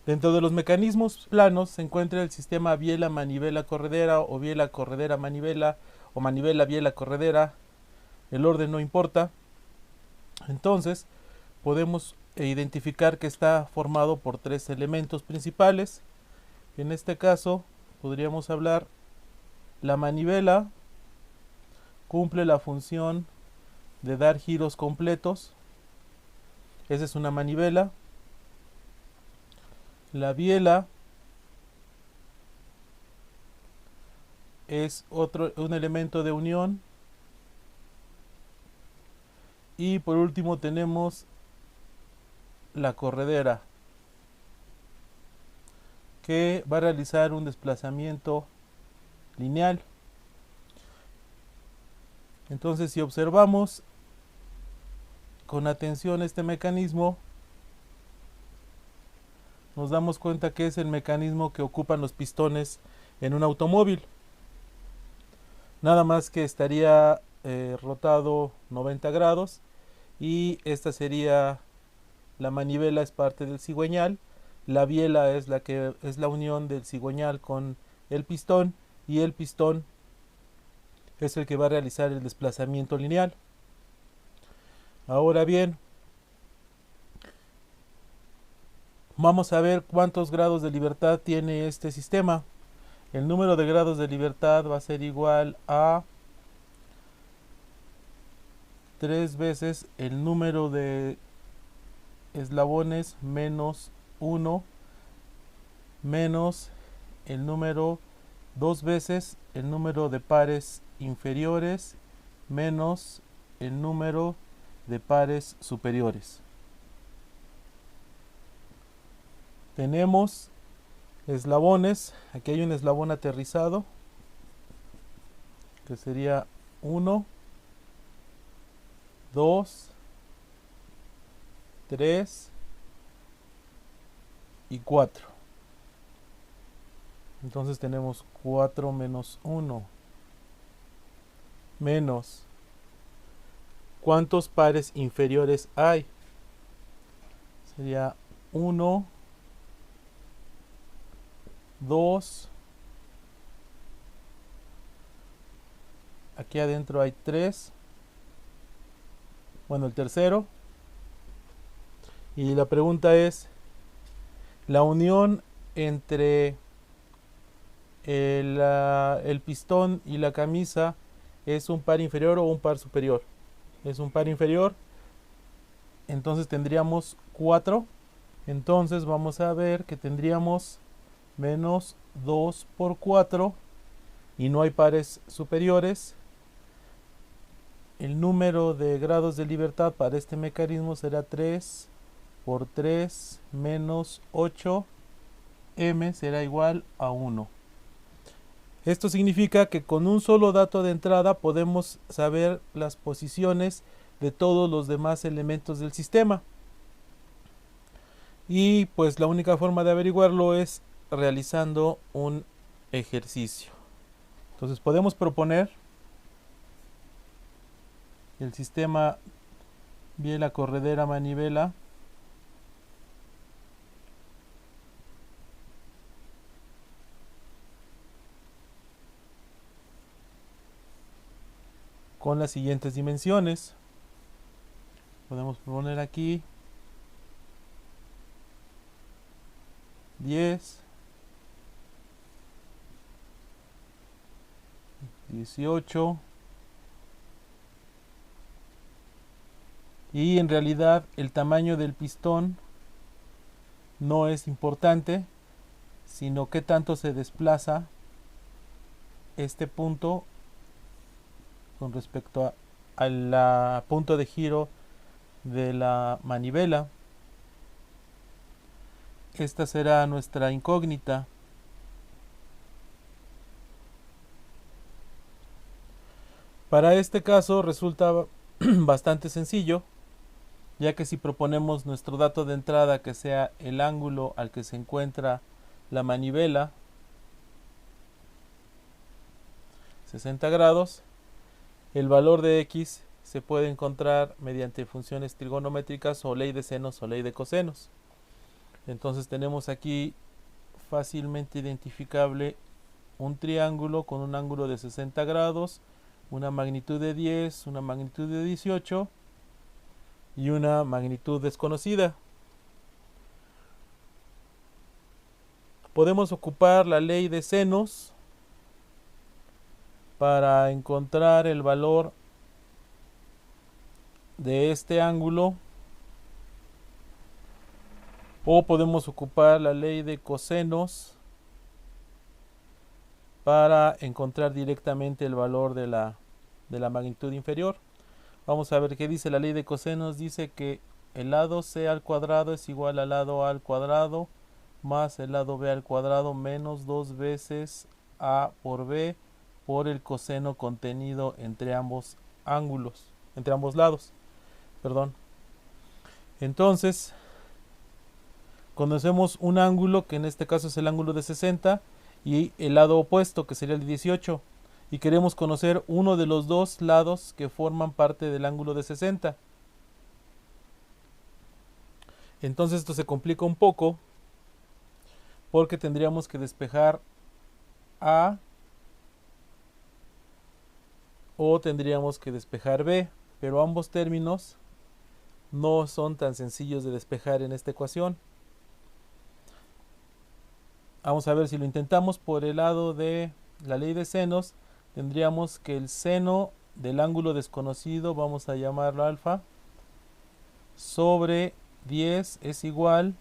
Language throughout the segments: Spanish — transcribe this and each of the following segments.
Dentro de los mecanismos planos se encuentra el sistema biela-manivela-corredera o biela-corredera-manivela o manivela-biela-corredera. El orden no importa. Entonces podemos identificar que está formado por tres elementos principales. En este caso podríamos hablar, la manivela cumple la función de dar giros completos. Esa es una manivela. La biela es un elemento de unión. Y por último tenemos la corredera, que va a realizar un desplazamiento lineal. Entonces, si observamos con atención este mecanismo, nos damos cuenta que es el mecanismo que ocupan los pistones en un automóvil. Nada más que estaría rotado 90 grados, y esta sería la manivela, es parte del cigüeñal. La biela es la unión del cigüeñal con el pistón, y el pistón es el que va a realizar el desplazamiento lineal. Ahora bien, vamos a ver cuántos grados de libertad tiene este sistema. El número de grados de libertad va a ser igual a 3 veces el número de eslabones menos 1 menos el número 2 veces el número de pares inferiores menos el número de pares superiores. Tenemos eslabones. Aquí hay un eslabón aterrizado que sería 1, 2, 3 y 4. Entonces tenemos 4 menos 1 menos, ¿cuántos pares inferiores hay? Sería 1, 2, aquí adentro hay 3, bueno, el tercero. Y la pregunta es, la unión entre el pistón y la camisa, ¿es un par inferior o un par superior? Es un par inferior. Entonces tendríamos 4. Entonces vamos a ver que tendríamos menos 2 por 4 y no hay pares superiores. El número de grados de libertad para este mecanismo será 3 por 3 menos 8. M será igual a 1. Esto significa que con un solo dato de entrada podemos saber las posiciones de todos los demás elementos del sistema. Y pues la única forma de averiguarlo es realizando un ejercicio. Entonces podemos proponer el sistema biela corredera manivela con las siguientes dimensiones. Podemos poner aquí 10, 18, y en realidad el tamaño del pistón no es importante, sino qué tanto se desplaza este punto con respecto al punto de giro de la manivela. Esta será nuestra incógnita. Para este caso resulta bastante sencillo, ya que si proponemos nuestro dato de entrada que sea el ángulo al que se encuentra la manivela, 60 grados, el valor de x se puede encontrar mediante funciones trigonométricas o ley de senos o ley de cosenos. Entonces tenemos aquí fácilmente identificable un triángulo con un ángulo de 60 grados, una magnitud de 10, una magnitud de 18 y una magnitud desconocida. Podemos ocupar la ley de senos para encontrar el valor de este ángulo, o podemos ocupar la ley de cosenos para encontrar directamente el valor de la magnitud inferior. Vamos a ver qué dice la ley de cosenos. Dice que el lado C al cuadrado es igual al lado A al cuadrado más el lado B al cuadrado menos 2 veces A por B por el coseno contenido entre ambos ángulos, entre ambos lados. Perdón. Entonces, conocemos un ángulo que en este caso es el ángulo de 60 y el lado opuesto que sería el de 18, y queremos conocer uno de los dos lados que forman parte del ángulo de 60. Entonces esto se complica un poco porque tendríamos que despejar A o tendríamos que despejar B, pero ambos términos no son tan sencillos de despejar en esta ecuación. Vamos a ver si lo intentamos por el lado de la ley de senos. Tendríamos que el seno del ángulo desconocido, vamos a llamarlo alfa, sobre 10 es igual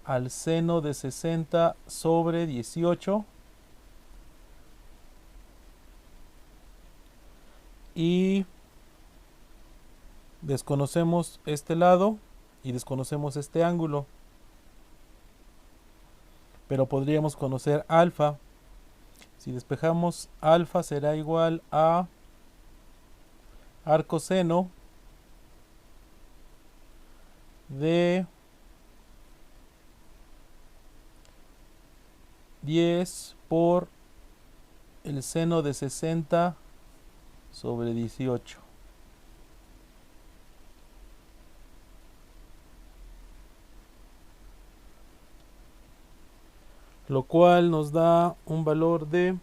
al seno de 60 sobre 18. Y desconocemos este lado y desconocemos este ángulo, pero podríamos conocer alfa. Si despejamos alfa será igual a arcoseno de 10 por el seno de 60 sobre 18. Lo cual nos da un valor de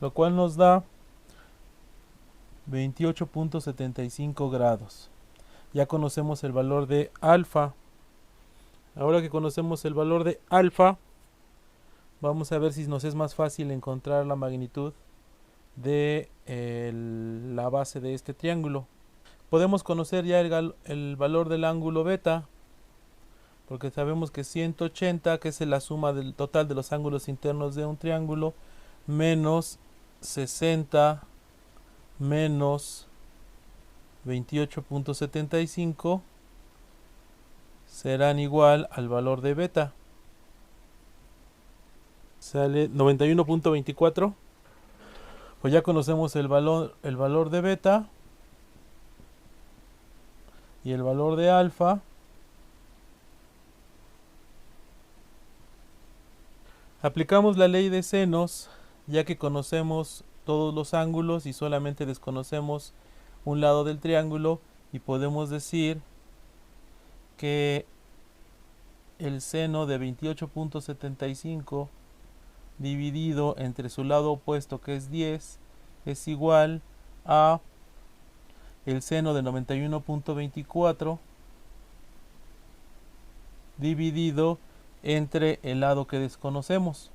28.75 grados. Ya conocemos el valor de alfa. Ahora que conocemos el valor de alfa, vamos a ver si nos es más fácil encontrar la magnitud de la base de este triángulo. Podemos conocer ya el valor del ángulo beta, porque sabemos que 180, que es la suma del total de los ángulos internos de un triángulo, menos 60 menos 28.75 serán igual al valor de beta. Sale 91.24. Pues ya conocemos el valor de beta y el valor de alfa. Aplicamos la ley de senos, ya que conocemos todos los ángulos y solamente desconocemos un lado del triángulo, y podemos decir que el seno de 28.75 dividido entre su lado opuesto, que es 10, es igual a el seno de 91.24 dividido entre el lado que desconocemos.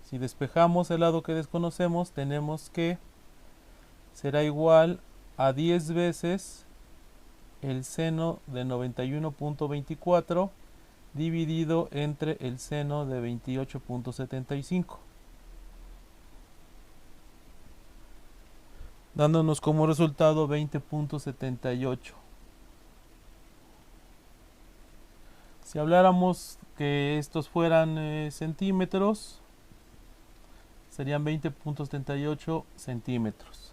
Si despejamos el lado que desconocemos, tenemos que será igual a 10 veces el seno de 91.24 dividido entre el seno de 28.75, dándonos como resultado 20.78. Si habláramos que estos fueran centímetros, serían 20.78 centímetros.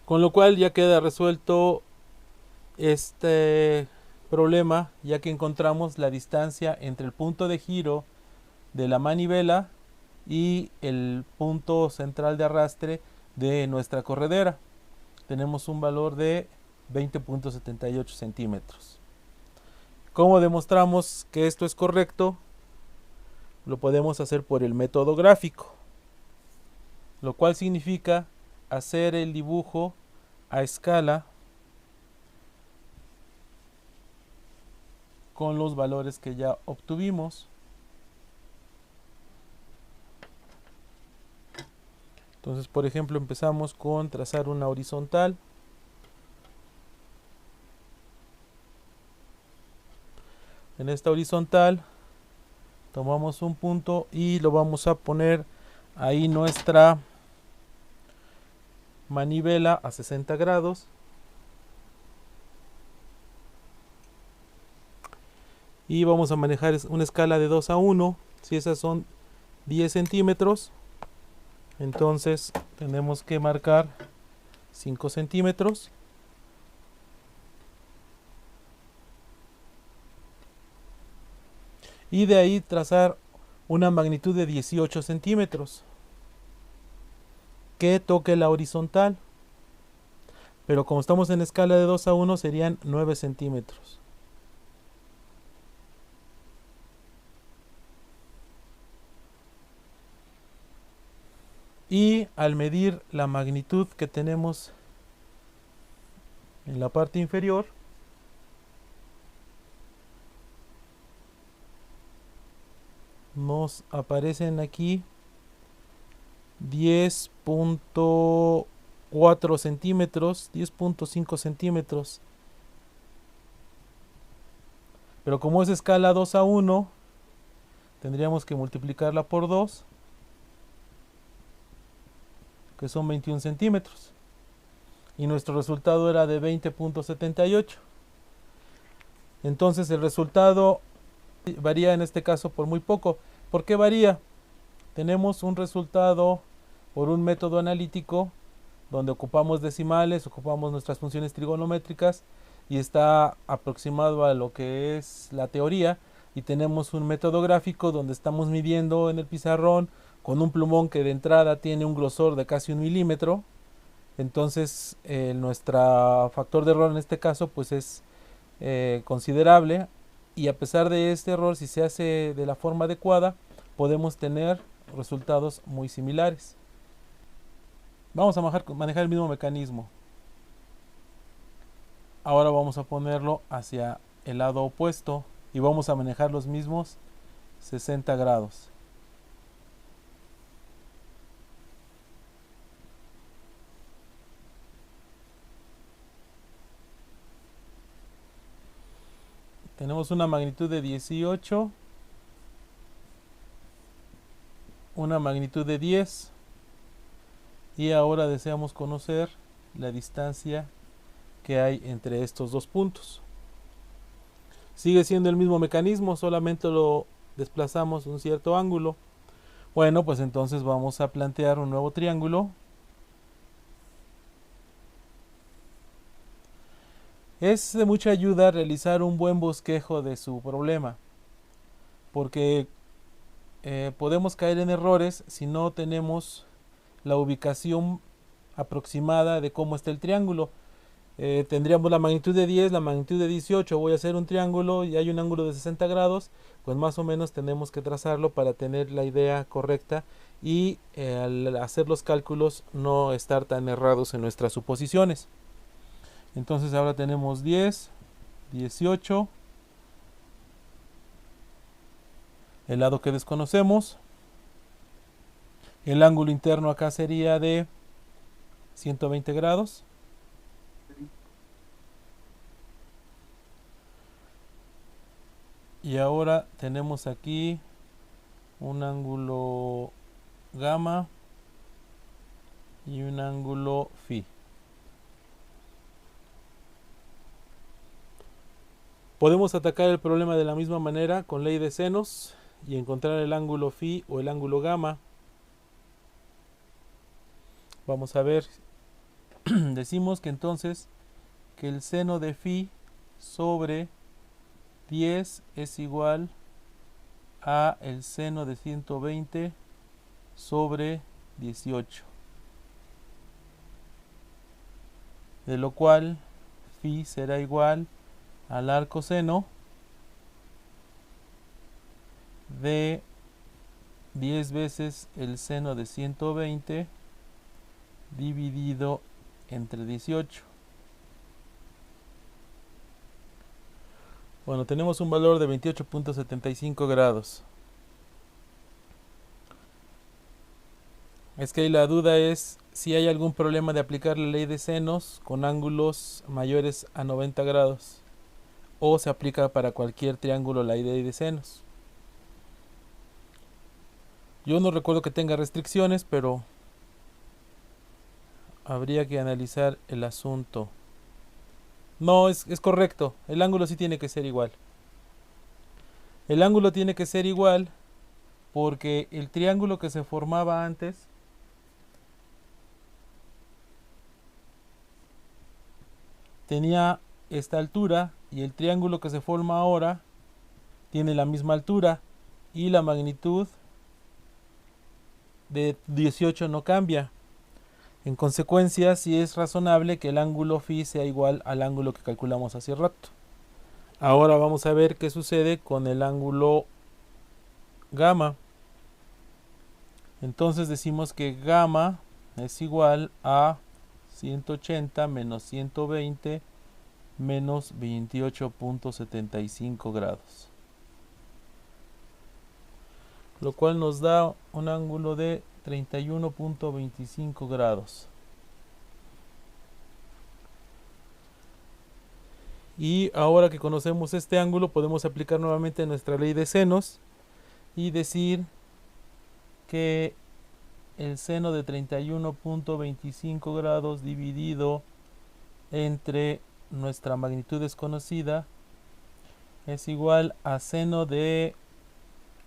Con lo cual ya queda resuelto este problema, ya que encontramos la distancia entre el punto de giro de la manivela y el punto central de arrastre de nuestra corredera. Tenemos un valor de 20.78 centímetros. ¿Cómo demostramos que esto es correcto? Lo podemos hacer por el método gráfico, lo cual significa hacer el dibujo a escala con los valores que ya obtuvimos. Entonces, por ejemplo, empezamos con trazar una horizontal. En esta horizontal tomamos un punto y lo vamos a poner ahí nuestra manivela a 60 grados. Y vamos a manejar una escala de 2 a 1. Si esas son 10 centímetros, entonces tenemos que marcar 5 centímetros. Y de ahí trazar una magnitud de 18 centímetros que toque la horizontal. Pero como estamos en escala de 2 a 1, serían 9 centímetros. Y al medir la magnitud que tenemos en la parte inferior, nos aparecen aquí 10.4 centímetros, 10.5 centímetros. Pero como es escala 2 a 1, tendríamos que multiplicarla por 2, que son 21 centímetros. Y nuestro resultado era de 20.78. Entonces el resultado varía en este caso por muy poco. ¿Por qué varía? Tenemos un resultado por un método analítico donde ocupamos decimales, ocupamos nuestras funciones trigonométricas y está aproximado a lo que es la teoría, y tenemos un método gráfico donde estamos midiendo en el pizarrón con un plumón que de entrada tiene un grosor de casi 1 milímetro. Entonces nuestro factor de error en este caso pues es considerable, y a pesar de este error, si se hace de la forma adecuada, podemos tener resultados muy similares. Vamos a manejar el mismo mecanismo. Ahora vamos a ponerlo hacia el lado opuesto y vamos a manejar los mismos 60 grados. Tenemos una magnitud de 18, una magnitud de 10, y ahora deseamos conocer la distancia que hay entre estos dos puntos. Sigue siendo el mismo mecanismo, solamente lo desplazamos un cierto ángulo. Bueno, pues entonces vamos a plantear un nuevo triángulo. Es de mucha ayuda realizar un buen bosquejo de su problema, porque podemos caer en errores si no tenemos la ubicación aproximada de cómo está el triángulo. Tendríamos la magnitud de 10, la magnitud de 18, voy a hacer un triángulo y hay un ángulo de 60 grados, pues más o menos tenemos que trazarlo para tener la idea correcta y al hacer los cálculos no estar tan errados en nuestras suposiciones. Entonces ahora tenemos 10, 18, el lado que desconocemos. El ángulo interno acá sería de 120 grados. Y ahora tenemos aquí un ángulo gamma y un ángulo phi. Podemos atacar el problema de la misma manera con ley de senos y encontrar el ángulo phi o el ángulo gamma. Vamos a ver, decimos que entonces que el seno de phi sobre 10 es igual a el seno de 120 sobre 18, de lo cual phi será igual al arcoseno de 10 veces el seno de 120 dividido entre 18. Bueno, tenemos un valor de 28.75 grados. Es que la duda es si hay algún problema de aplicar la ley de senos con ángulos mayores a 90 grados o se aplica para cualquier triángulo la ley de senos. Yo no recuerdo que tenga restricciones, pero habría que analizar el asunto. No, es correcto. El ángulo sí tiene que ser igual. El ángulo tiene que ser igual porque el triángulo que se formaba antes tenía esta altura y el triángulo que se forma ahora tiene la misma altura y la magnitud de 18 no cambia. En consecuencia, sí es razonable que el ángulo phi sea igual al ángulo que calculamos hace rato. Ahora vamos a ver qué sucede con el ángulo gamma. Entonces decimos que gamma es igual a 180 menos 120 menos 28.75 grados. Lo cual nos da un ángulo de 31.25 grados. Y ahora que conocemos este ángulo, podemos aplicar nuevamente nuestra ley de senos y decir que el seno de 31.25 grados dividido entre nuestra magnitud desconocida es igual a seno de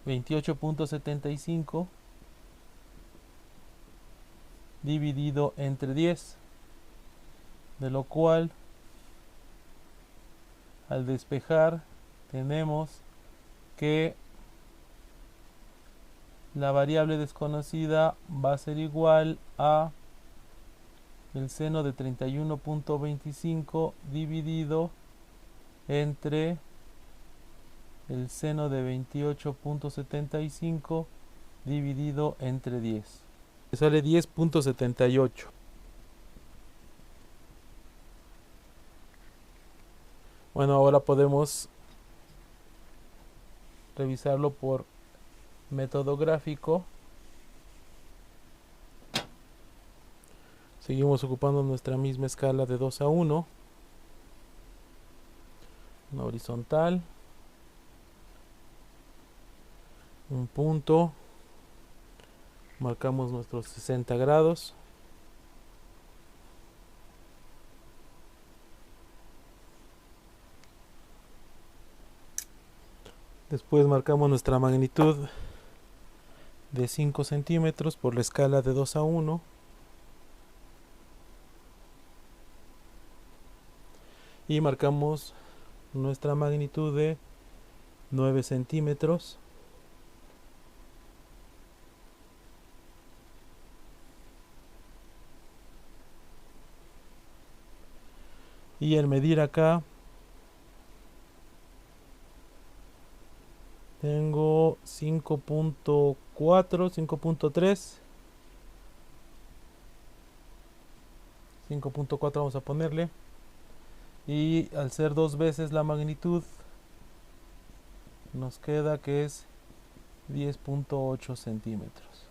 28.75 dividido entre 10, de lo cual al despejar tenemos que la variable desconocida va a ser igual a el seno de 31.25 dividido entre el seno de 28.75 dividido entre 10. Sale 10.78. Bueno, ahora podemos revisarlo por método gráfico. Seguimos ocupando nuestra misma escala de 2 a 1. Una horizontal. Un punto. Marcamos nuestros 60 grados. Después marcamos nuestra magnitud de 5 centímetros por la escala de 2 a 1. Y marcamos nuestra magnitud de 9 centímetros. Y al medir acá tengo 5.4, 5.3. 5.4 vamos a ponerle. Y al ser 2 veces la magnitud, nos queda que es 10.8 centímetros.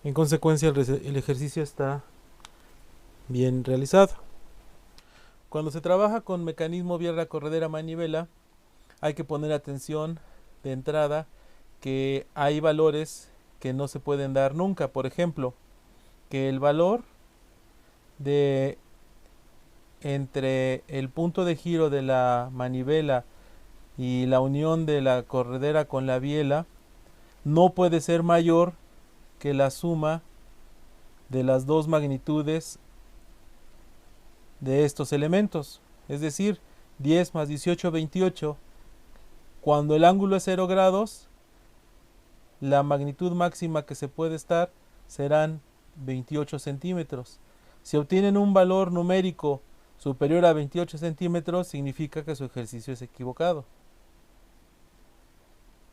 En consecuencia, el ejercicio está bien realizado. Cuando se trabaja con mecanismo biela corredera manivela, hay que poner atención de entrada que hay valores que no se pueden dar nunca. Por ejemplo, que el valor de entre el punto de giro de la manivela y la unión de la corredera con la biela no puede ser mayor que la suma de las dos magnitudes de estos elementos, es decir, 10 más 18, 28. Cuando el ángulo es 0 grados, la magnitud máxima que se puede estar serán 28 centímetros. Si obtienen un valor numérico superior a 28 centímetros, significa que su ejercicio es equivocado.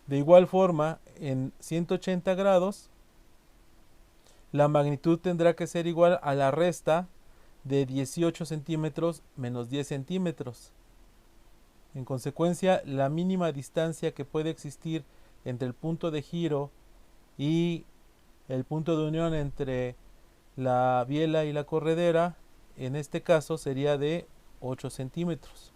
De igual forma, en 180 grados, la magnitud tendrá que ser igual a la resta de 18 centímetros menos 10 centímetros. En consecuencia, la mínima distancia que puede existir entre el punto de giro y el punto de unión entre la biela y la corredera, en este caso sería de 8 centímetros.